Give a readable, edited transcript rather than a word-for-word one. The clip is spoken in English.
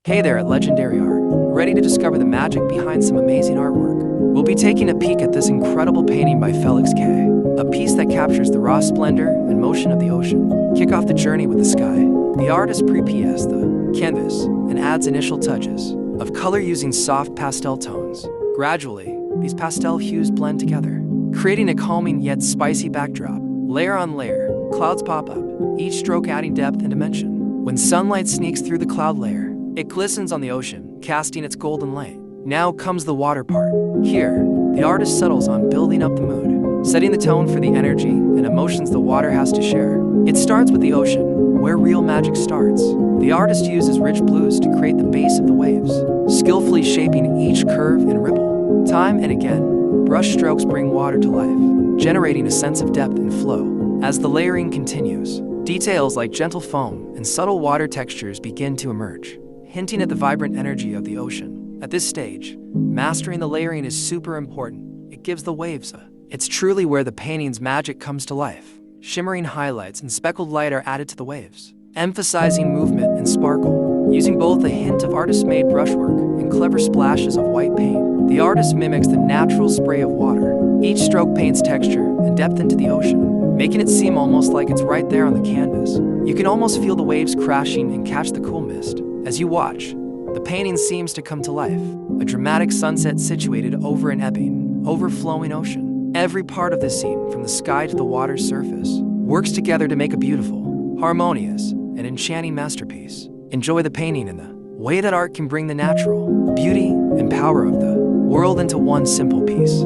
Hey there at Legendary Art, ready to discover the magic behind some amazing artwork? We'll be taking a peek at this incredible painting by Feliks K, a piece that captures the raw splendor and motion of the ocean. Kick off the journey with the sky. The artist prepares the canvas and adds initial touches of color using soft pastel tones. Gradually, these pastel hues blend together, creating a calming yet spicy backdrop. Layer on layer, clouds pop up, each stroke adding depth and dimension. When sunlight sneaks through the cloud layer, it glistens on the ocean, casting its golden light. Now comes the water part. Here, the artist settles on building up the mood, setting the tone for the energy and emotions the water has to share. It starts with the ocean, where real magic starts. The artist uses rich blues to create the base of the waves, skillfully shaping each curve and ripple. Time and again, brush strokes bring water to life, generating a sense of depth and flow. As the layering continues, details like gentle foam and subtle water textures begin to emerge, hinting at the vibrant energy of the ocean. At this stage, mastering the layering is super important. It gives the waves it's truly where the painting's magic comes to life. Shimmering highlights and speckled light are added to the waves, emphasizing movement and sparkle. Using both a hint of artist-made brushwork and clever splashes of white paint, the artist mimics the natural spray of water. Each stroke paints texture and depth into the ocean, making it seem almost like it's right there on the canvas. You can almost feel the waves crashing and catch the cool mist. As you watch, the painting seems to come to life, a dramatic sunset situated over an ebbing, overflowing ocean. Every part of this scene, from the sky to the water's surface, works together to make a beautiful, harmonious, and enchanting masterpiece. Enjoy the painting in the way that art can bring the natural beauty and power of the world into one simple piece.